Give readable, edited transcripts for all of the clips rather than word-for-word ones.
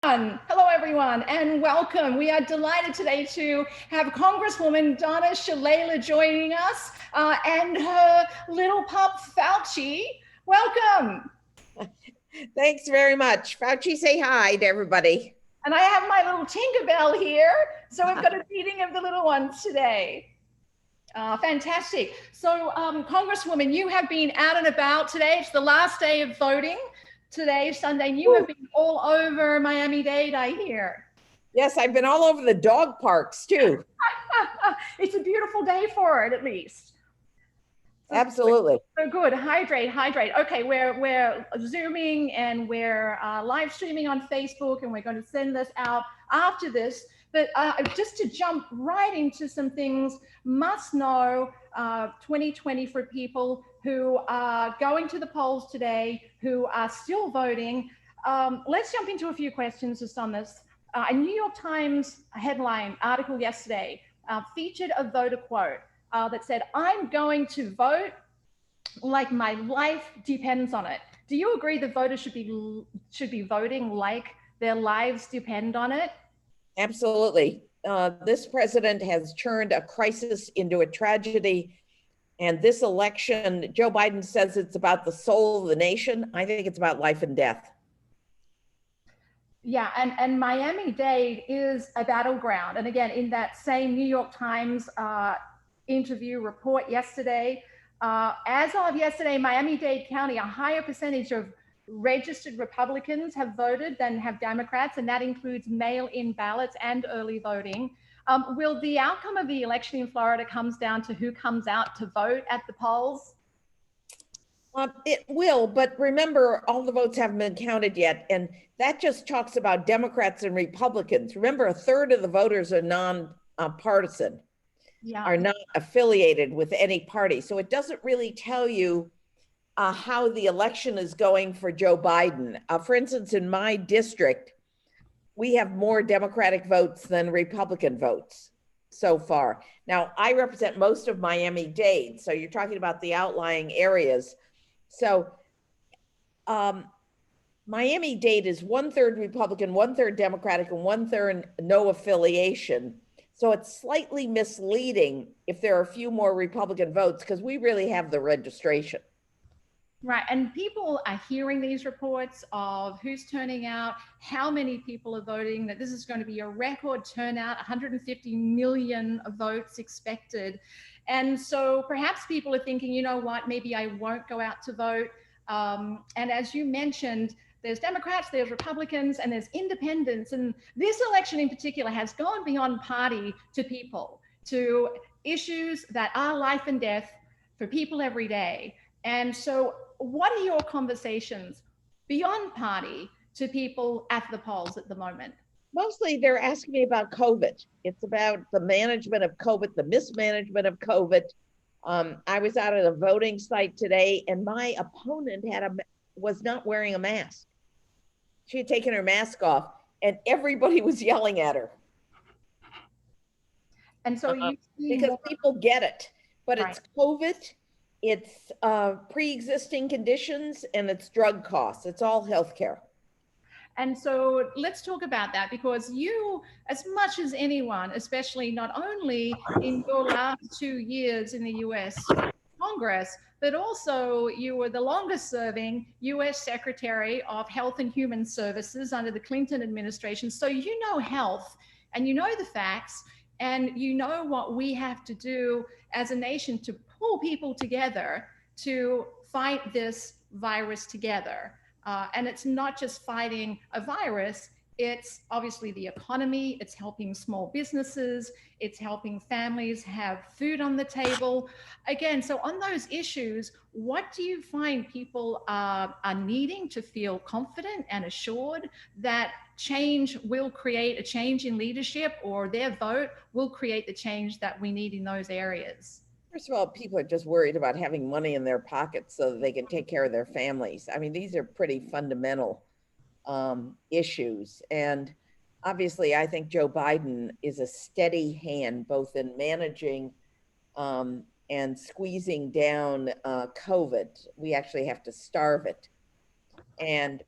Hello, everyone, and welcome. We are delighted today to have Congresswoman Donna Shalala joining us and her little pup, Fauci. Welcome. Thanks very much. Fauci, say hi to everybody. And I have my little Tinkerbell here. So we've got a meeting of the little ones today. Fantastic. So, Congresswoman, you have been out and about today. It's the last day of voting. Today, Sunday, and you have been all over Miami-Dade, I hear. Yes, I've been all over the dog parks too. It's a beautiful day for it, at least. Absolutely. So good. Hydrate. Okay, we're Zooming and we're live streaming on Facebook, and we're going to send this out after this. But just to jump right into some things, must know 2020 for people who are going to the polls today, who are still voting. Let's jump into a few questions just on this. A New York Times headline article yesterday featured a voter quote that said, "I'm going to vote like my life depends on it." Do you agree the voters should be voting like their lives depend on it? Absolutely. This president has turned a crisis into a tragedy. And this election, Joe Biden says it's about the soul of the nation. I think it's about life and death. Yeah, and Miami-Dade is a battleground. And again, in that same New York Times interview report yesterday, as of yesterday, Miami-Dade County, a higher percentage of registered Republicans have voted than have Democrats, and that includes mail-in ballots and early voting. Will the outcome of the election in Florida comes down to who comes out to vote at the polls? It will, but remember, all the votes haven't been counted yet. And that just talks about Democrats and Republicans. Remember, a third of the voters are non-partisan, are not affiliated with any party. So it doesn't really tell you how the election is going for Joe Biden. For instance, in my district, we have more Democratic votes than Republican votes so far. Now, I represent most of Miami-Dade, so you're talking about the outlying areas. So Miami-Dade is 1/3 Republican, 1/3 Democratic, and 1/3 no affiliation. So it's slightly misleading if there are a few more Republican votes, because we really have the registration. Right, and people are hearing these reports of who's turning out, how many people are voting, that this is going to be a record turnout, 150 million votes expected. And so perhaps people are thinking, you know what, maybe I won't go out to vote. And as you mentioned, there's Democrats, there's Republicans, and there's independents. And this election in particular has gone beyond party to people, to issues that are life and death for people every day. And so what are your conversations beyond party to people at the polls at the moment? Mostly they're asking me about COVID. It's about the management of COVID, the mismanagement of COVID. I was out at a voting site today, and my opponent was not wearing a mask. She had taken her mask off, and everybody was yelling at her. And so because people get it, but right. It's COVID, it's pre-existing conditions, and it's drug costs. It's all healthcare. And so let's talk about that, because you, as much as anyone, especially not only in your last 2 years in the US Congress, but also you were the longest serving US Secretary of Health and Human Services under the Clinton administration. So you know health, and you know the facts, and you know what we have to do as a nation to pull people together to fight this virus together. And it's not just fighting a virus, it's obviously the economy, it's helping small businesses, it's helping families have food on the table. Again, so on those issues, what do you find people are needing to feel confident and assured that change will create a change in leadership, or their vote will create the change that we need in those areas? First of all, people are just worried about having money in their pockets so that they can take care of their families. I mean, these are pretty fundamental issues. And obviously, I think Joe Biden is a steady hand, both in managing and squeezing down COVID. We actually have to starve it. And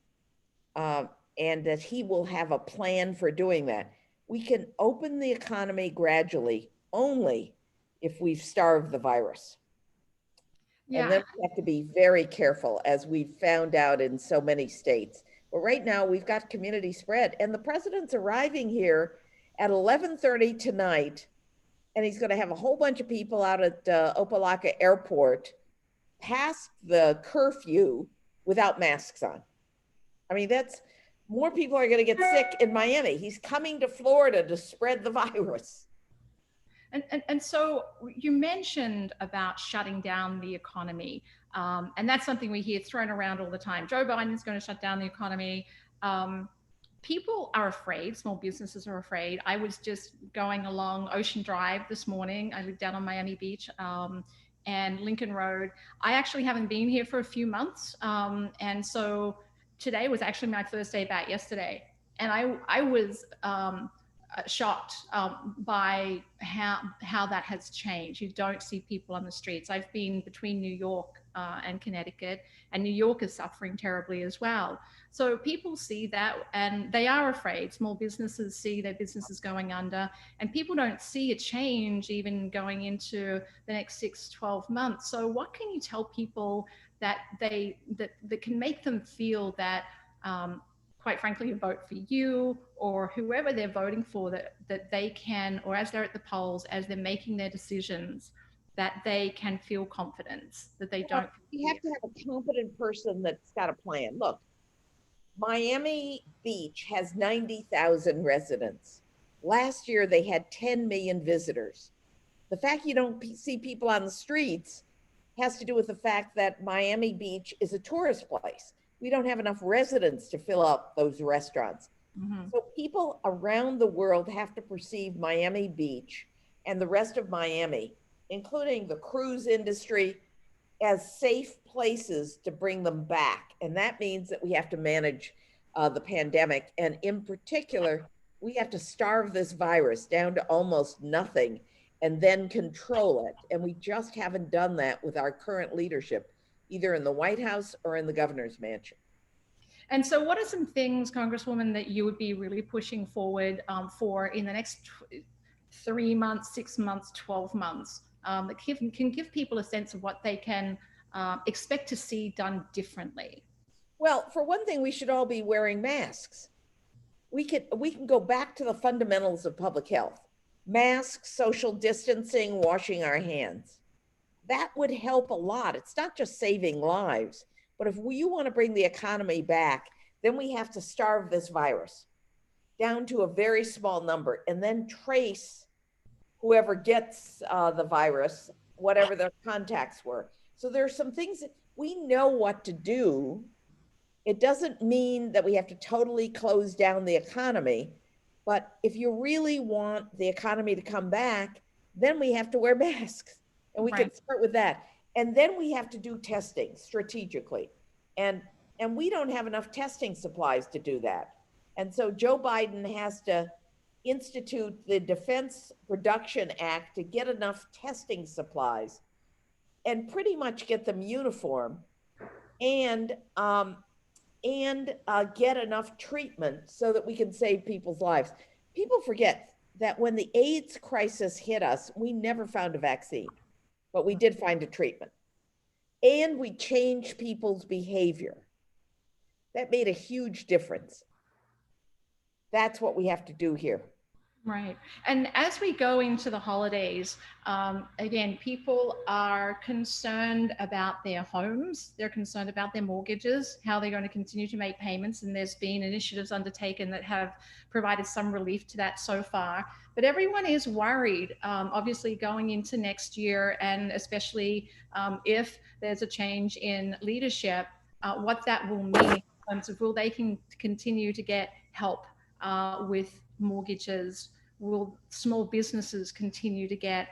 and that he will have a plan for doing that. We can open the economy gradually only if we've starved the virus. And Yeah. then we have to be very careful, as we've found out in so many states. But right now we've got community spread, and the president's arriving here at 11:30 tonight, and he's going to have a whole bunch of people out at Opelika Airport past the curfew without masks on. I mean, that's more people are going to get sick in Miami. He's coming to Florida to spread the virus. And so you mentioned about shutting down the economy. And that's something we hear thrown around all the time. Joe Biden's going to shut down the economy. People are afraid. Small businesses are afraid. I was just going along Ocean Drive this morning. I live down on Miami Beach and Lincoln Road. I actually haven't been here for a few months. And so today was actually my first day back yesterday. And I was shocked by how that has changed. You don't see people on the streets. I've been between New York and Connecticut, and New York is suffering terribly as well. So people see that and they are afraid. Small businesses see their businesses going under, and people don't see a change even going into the next 6-12 months. So what can you tell people that that can make them feel that quite frankly, vote for you or whoever they're voting for, that they can, or as they're at the polls, as they're making their decisions, that they can feel confidence, that they don't feel You have to have a competent person that's got a plan. Look, Miami Beach has 90,000 residents. Last year, they had 10 million visitors. The fact you don't see people on the streets has to do with the fact that Miami Beach is a tourist place. We don't have enough residents to fill up those restaurants. Mm-hmm. So people around the world have to perceive Miami Beach and the rest of Miami, including the cruise industry, as safe places to bring them back. And that means that we have to manage the pandemic. And in particular, we have to starve this virus down to almost nothing and then control it. And we just haven't done that with our current leadership, either in the White House or in the governor's mansion. And so what are some things, Congresswoman, that you would be really pushing forward for in the next 3 months, 6 months, 12 months, that can give people a sense of what they can expect to see done differently? Well, for one thing, we should all be wearing masks. We can go back to the fundamentals of public health: masks, social distancing, washing our hands. That would help a lot. It's not just saving lives, but if you want to bring the economy back, then we have to starve this virus down to a very small number and then trace whoever gets the virus, whatever their contacts were. So there are some things that we know what to do. It doesn't mean that we have to totally close down the economy, but if you really want the economy to come back, then we have to wear masks. And we can start with that. And then we have to do testing strategically. And we don't have enough testing supplies to do that. And so Joe Biden has to institute the Defense Production Act to get enough testing supplies and pretty much get them uniform and get enough treatment so that we can save people's lives. People forget that when the AIDS crisis hit us, we never found a vaccine, but we did find a treatment. And we changed people's behavior. That made a huge difference. That's what we have to do here. Right. And as we go into the holidays, again, people are concerned about their homes. They're concerned about their mortgages, how they're going to continue to make payments. And there's been initiatives undertaken that have provided some relief to that so far. But everyone is worried, obviously, going into next year, and especially if there's a change in leadership, what that will mean in terms of will they can continue to get help with mortgages? Will small businesses continue to get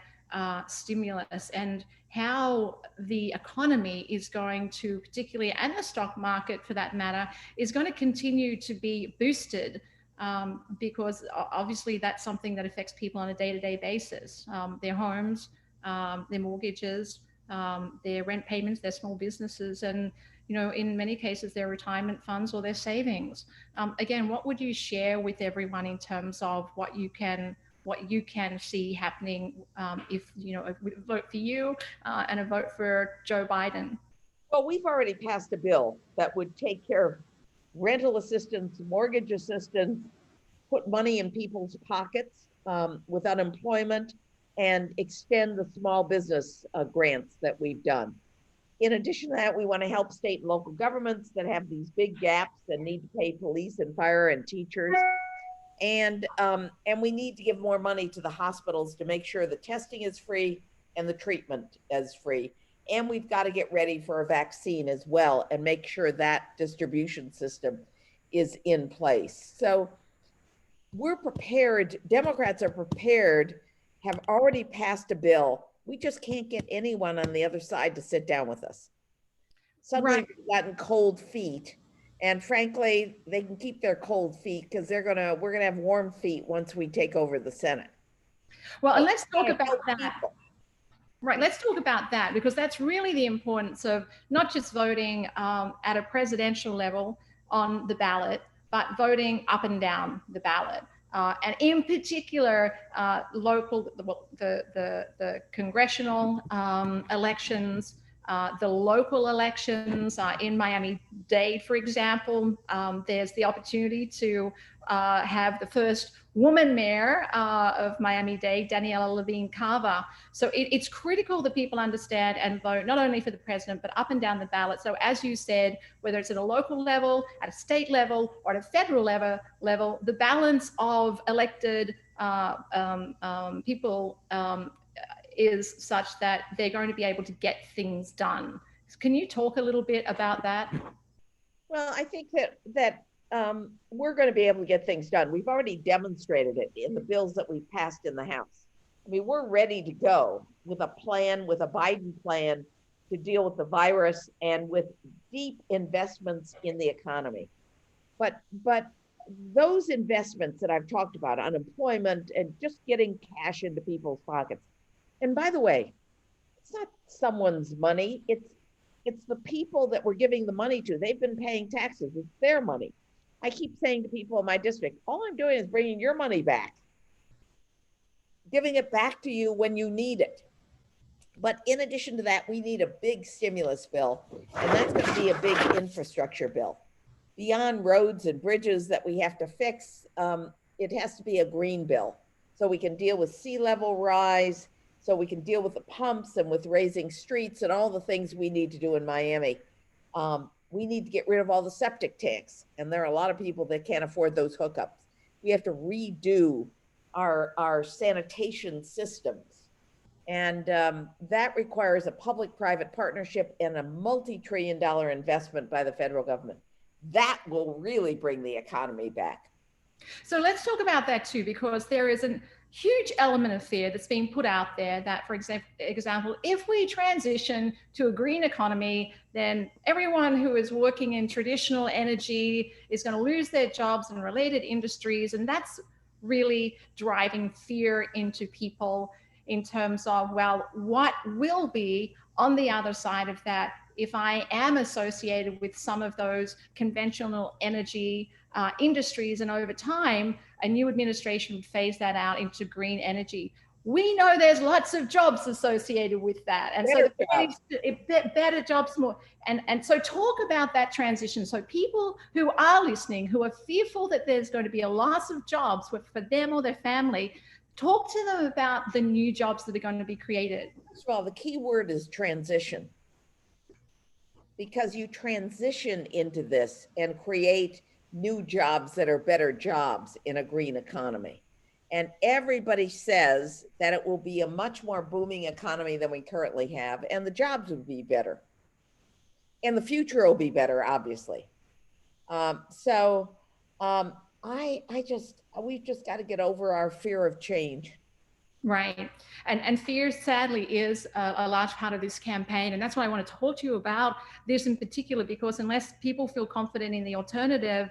stimulus? And how the economy is going to, particularly, and the stock market for that matter, is going to continue to be boosted, because obviously that's something that affects people on a day-to-day basis. Their homes, their mortgages, their rent payments, their small businesses. And in many cases, their retirement funds or their savings. Again, what would you share with everyone in terms of what you can see happening if a vote for you and a vote for Joe Biden? Well, we've already passed a bill that would take care of rental assistance, mortgage assistance, put money in people's pockets with unemployment, and extend the small business grants that we've done. In addition to that, we want to help state and local governments that have these big gaps and need to pay police and fire and teachers. And we need to give more money to the hospitals to make sure the testing is free and the treatment is free. And we've got to get ready for a vaccine as well and make sure that distribution system is in place. So we're prepared. Democrats are prepared, have already passed a bill. We just can't get anyone on the other side to sit down with us. Suddenly Right. we've gotten cold feet. And frankly, they can keep their cold feet because we're gonna have warm feet once we take over the Senate. Well, and let's talk about that. People. Right, let's talk about that, because that's really the importance of not just voting at a presidential level on the ballot, but voting up and down the ballot. And in particular, local, the congressional elections, the local elections in Miami-Dade, for example. There's the opportunity to have the first woman mayor of Miami-Dade, Daniela Levine Carver. So it's critical that people understand and vote not only for the president, but up and down the ballot. So as you said, whether it's at a local level, at a state level, or at a federal level, the balance of elected people is such that they're going to be able to get things done. Can you talk a little bit about that? Well, I think that we're going to be able to get things done. We've already demonstrated it in the bills that we've passed in the House. I mean, we're ready to go with a plan, with a Biden plan to deal with the virus and with deep investments in the economy. But those investments that I've talked about, unemployment and just getting cash into people's pockets. And by the way, it's not someone's money. It's the people that we're giving the money to. They've been paying taxes. It's their money. I keep saying to people in my district, all I'm doing is bringing your money back, giving it back to you when you need it. But in addition to that, we need a big stimulus bill, and that's going to be a big infrastructure bill. Beyond roads and bridges that we have to fix, it has to be a green bill so we can deal with sea level rise, so we can deal with the pumps and with raising streets and all the things we need to do in Miami. We need to get rid of all the septic tanks, and there are a lot of people that can't afford those hookups. We have to redo our sanitation systems, and that requires a public-private partnership and a multi-trillion-dollar investment by the federal government. That will really bring the economy back. So let's talk about that too, because there is a huge element of fear that's being put out there that, for example, if we transition to a green economy, then everyone who is working in traditional energy is going to lose their jobs in related industries. And that's really driving fear into people in terms of, well, what will be on the other side of that if I am associated with some of those conventional energy industries, and over time, a new administration would phase that out into green energy. We know there's lots of jobs associated with that. And better jobs more. And so talk about that transition. So people who are listening, who are fearful that there's going to be a loss of jobs for them or their family, talk to them about the new jobs that are going to be created. First of all, the key word is transition. Because you transition into this and create new jobs that are better jobs in a green economy. And everybody says that it will be a much more booming economy than we currently have, and the jobs will be better. And the future will be better, obviously. We've just got to get over our fear of change. Right. And fear, sadly, is a large part of this campaign. And that's why I want to talk to you about this in particular, because unless people feel confident in the alternative,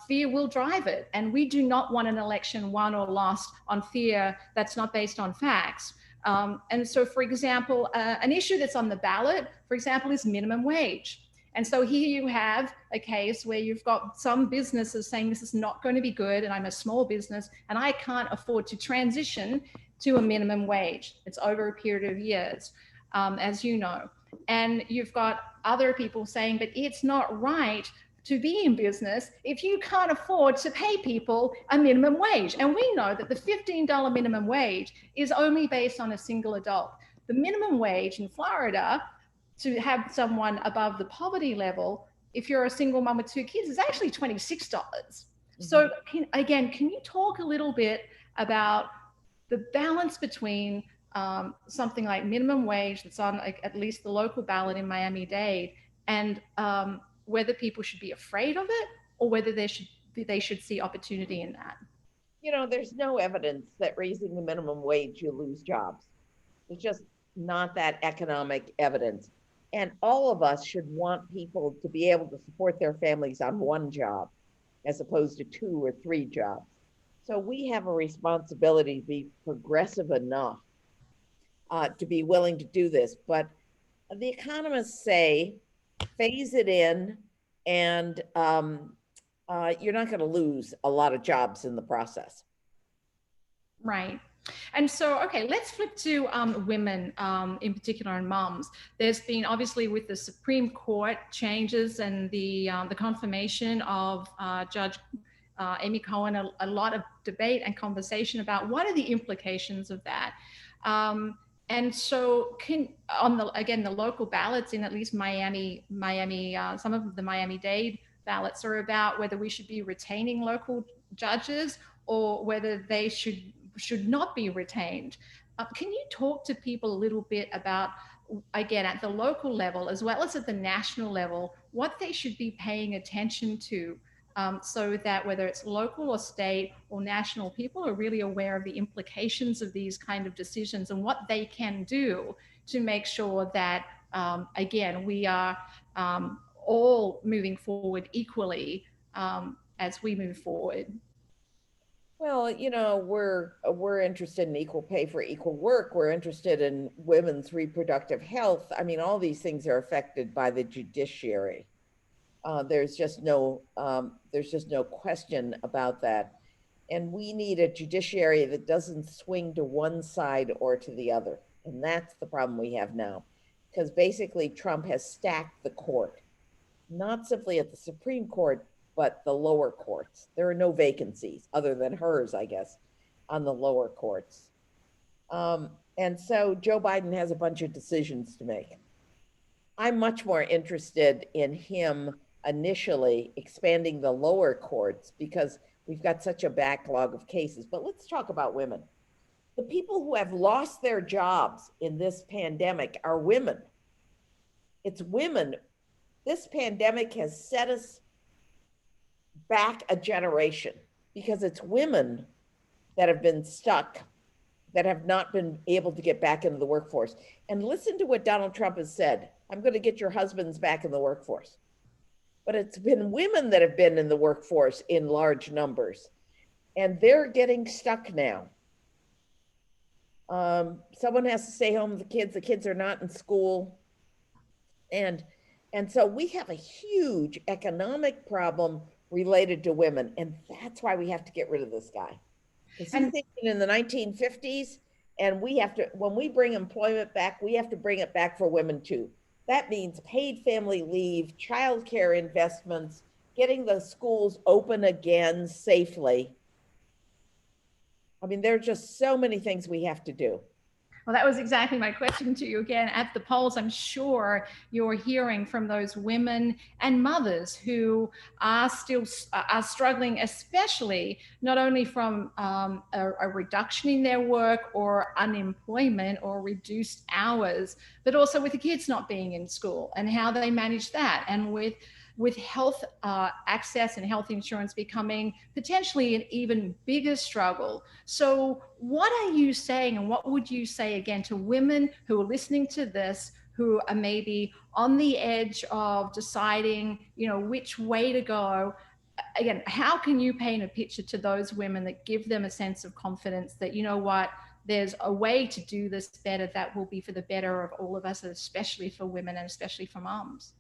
fear will drive it. And we do not want an election won or lost on fear that's not based on facts. And so, for example, an issue that's on the ballot, for example, is minimum wage. And so here you have a case where you've got some businesses saying this is not going to be good, and I'm a small business and I can't afford to transition to a minimum wage. It's over a period of years, as you know. And you've got other people saying, but it's not right to be in business if you can't afford to pay people a minimum wage. And we know that the $15 minimum wage is only based on a single adult. The minimum wage in Florida to have someone above the poverty level, if you're a single mom with 2 kids, is actually $26. So can you talk a little bit about the balance between something like minimum wage that's on at least the local ballot in Miami-Dade, and whether people should be afraid of it or whether they should see opportunity in that? You know, there's no evidence that raising the minimum wage, you lose jobs. There's just not that economic evidence. And all of us should want people to be able to support their families on one job as opposed to 2 or 3 jobs. So we have a responsibility to be progressive enough to be willing to do this. But the economists say phase it in, and you're not going to lose a lot of jobs in the process. Right. And so, okay, let's flip to women in particular, and moms. There's been, obviously, with the Supreme Court changes and the confirmation of Judge Amy Cohen, a lot of debate and conversation about what are the implications of that. And so the local ballots in at least Miami, some of the Miami-Dade ballots are about whether we should be retaining local judges or whether they should not be retained. Can you talk to people a little bit about, again, at the local level as well as at the national level, what they should be paying attention to, so that whether it's local or state or national, people are really aware of the implications of these kind of decisions and what they can do to make sure that, again, we are all moving forward equally as we move forward? Well, you know, we're interested in equal pay for equal work. We're interested in women's reproductive health. I mean, all these things are affected by the judiciary. There's just no question about that. And we need a judiciary that doesn't swing to one side or to the other. And that's the problem we have now, because basically Trump has stacked the court, not simply at the Supreme Court, but the lower courts. There are no vacancies other than hers, I guess, on the lower courts. And so Joe Biden has a bunch of decisions to make. I'm much more interested in him initially expanding the lower courts because we've got such a backlog of cases. But let's talk about women. The people who have lost their jobs in this pandemic are women. It's women. This pandemic has set us back a generation because it's women that have been stuck, that have not been able to get back into the workforce. And listen to what Donald Trump has said. I'm going to get your husbands back in the workforce. But it's been women that have been in the workforce in large numbers, and they're getting stuck now. Someone has to stay home with the kids. The kids are not in school. And so we have a huge economic problem related to women. And that's why we have to get rid of this guy. Because he's thinking in the 1950s, and we have to, when we bring employment back, we have to bring it back for women too. That means paid family leave, childcare investments, getting the schools open again safely. I mean, there are just so many things we have to do. Well, that was exactly my question to you. Again, at the polls, I'm sure you're hearing from those women and mothers who are still struggling, especially not only from a reduction in their work or unemployment or reduced hours, but also with the kids not being in school and how they manage that, and with health access and health insurance becoming potentially an even bigger struggle. So what are you saying, and what would you say again to women who are listening to this, who are maybe on the edge of deciding, you know, which way to go? Again, how can you paint a picture to those women that give them a sense of confidence that, you know what, there's a way to do this better that will be for the better of all of us, especially for women and especially for moms?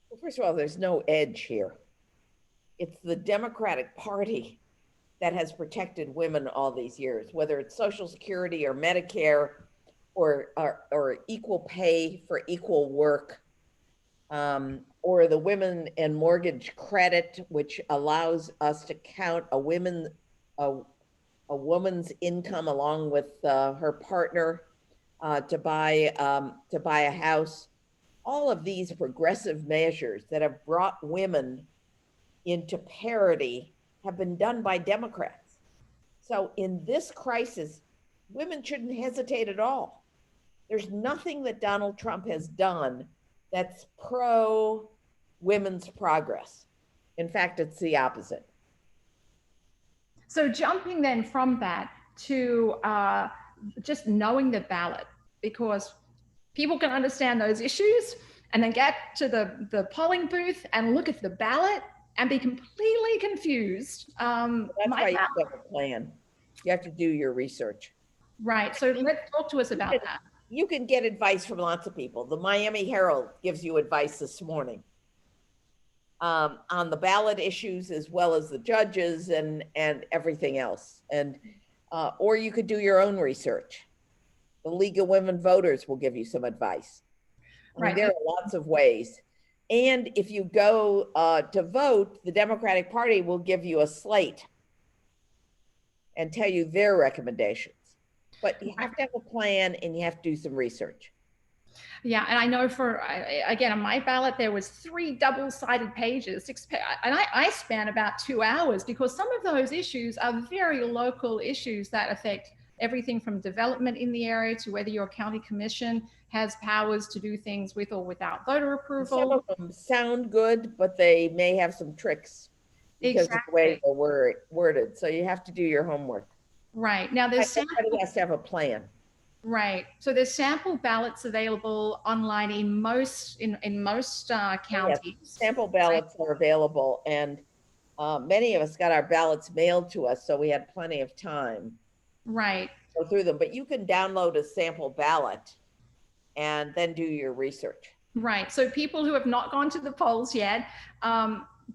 Well, first of all, there's no edge here. It's the Democratic Party that has protected women all these years, whether it's Social Security or Medicare or equal pay for equal work, or the women and mortgage credit, which allows us to count a, a woman's income along with her partner to buy a house. All of these progressive measures that have brought women into parity have been done by Democrats. So in this crisis, women shouldn't hesitate at all. There's nothing that Donald Trump has done that's pro women's progress. In fact, it's the opposite. So jumping then from that to just knowing the ballot, because people can understand those issues and then get to the polling booth and look at the ballot and be completely confused. That's why you have to have a plan. You have to do your research. Right. So let's talk to us about that. You can get advice from lots of people. The Miami Herald gives you advice this morning on the ballot issues as well as the judges and everything else. And or you could do your own research. The League of Women Voters will give you some advice. I mean, there are lots of ways. And if you go to vote, the Democratic Party will give you a slate and tell you their recommendations. But you have to have a plan and you have to do some research. Yeah, and I know again, on my ballot, there was 3 double-sided pages, and I spent about 2 hours because some of those issues are very local issues that affect everything from development in the area to whether your county commission has powers to do things with or without voter approval. Some of them sound good, but they may have some tricks because of the way they're worded. So you have to do your homework. Right. Now there's everybody has to have a plan. Right. So there's sample ballots available online in most counties. Yes, sample ballots are available, and many of us got our ballots mailed to us, so we had plenty of time. Right. To go through them, but you can download a sample ballot and then do your research. Right. So people who have not gone to the polls yet,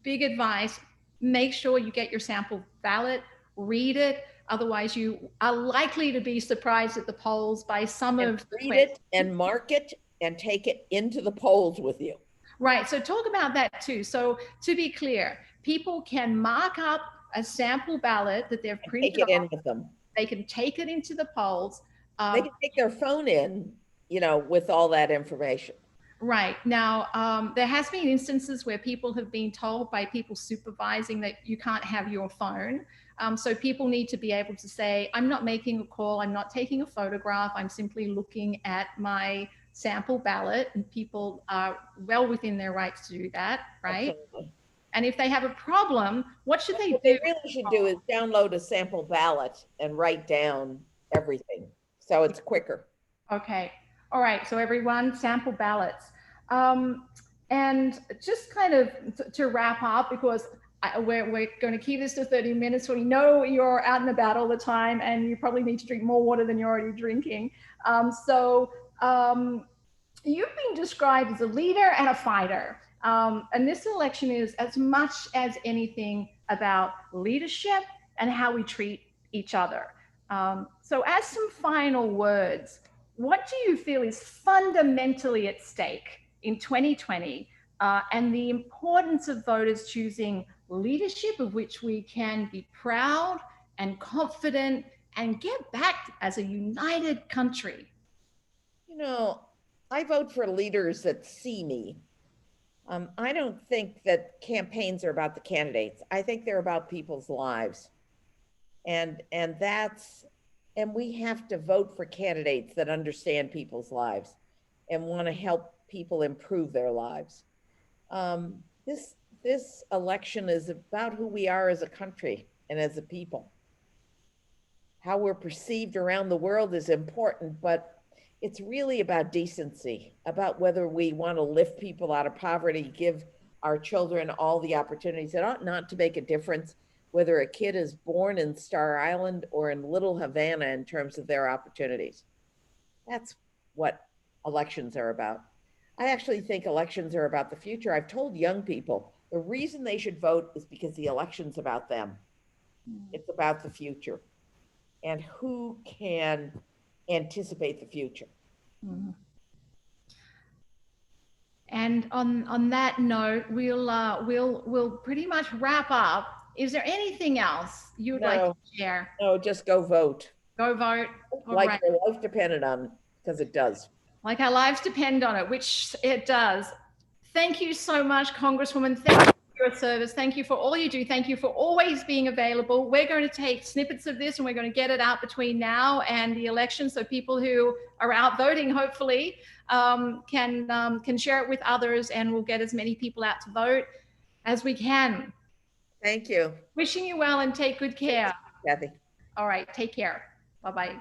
big advice: make sure you get your sample ballot, read it. Otherwise, you are likely to be surprised at the polls by some of the read it and mark it and take it into the polls with you. Right. So talk about that too. So to be clear, people can mark up a sample ballot that they've printed. Take it in with them. They can take it into the polls. They can take their phone in, with all that information. Right. Now, there has been instances where people have been told by people supervising that you can't have your phone. So people need to be able to say, I'm not making a call, I'm not taking a photograph, I'm simply looking at my sample ballot, and people are well within their rights to do that, right? Absolutely. And if they have a problem, what should they do? What they really should do is download a sample ballot and write down everything, so it's quicker. Okay. All right. So everyone, sample ballots. And just kind of to wrap up, because we're going to keep this to 30 minutes. We know you're out and about all the time and you probably need to drink more water than you're already drinking. You've been described as a leader and a fighter. And this election is as much as anything about leadership and how we treat each other. So as some final words, what do you feel is fundamentally at stake in 2020 and the importance of voters choosing leadership of which we can be proud and confident and get back as a united country? I vote for leaders that see me. I don't think that campaigns are about the candidates. I think they're about people's lives. And we have to vote for candidates that understand people's lives and want to help people improve their lives. This election is about who we are as a country and as a people. How we're perceived around the world is important, but it's really about decency, about whether we want to lift people out of poverty, give our children all the opportunities. It ought not to make a difference whether a kid is born in Star Island or in Little Havana in terms of their opportunities. That's what elections are about. I actually think elections are about the future. I've told young people the reason they should vote is because the election's about them. It's about the future and who can anticipate the future. Mhm. And on that note, we'll pretty much wrap up. Is there anything else you would like to share? No, just go vote. Go vote. All Like right. your life depended on it, because it does. Like our lives depend on it, which it does. Thank you so much, Congresswoman. Thank you for your service. Thank you for all you do. Thank you for always being available. We're going to take snippets of this and we're going to get it out between now and the election, so people who are out voting, hopefully, can share it with others, and we'll get as many people out to vote as we can. Thank you. Wishing you well and take good care. Kathy. All right, take care. Bye-bye.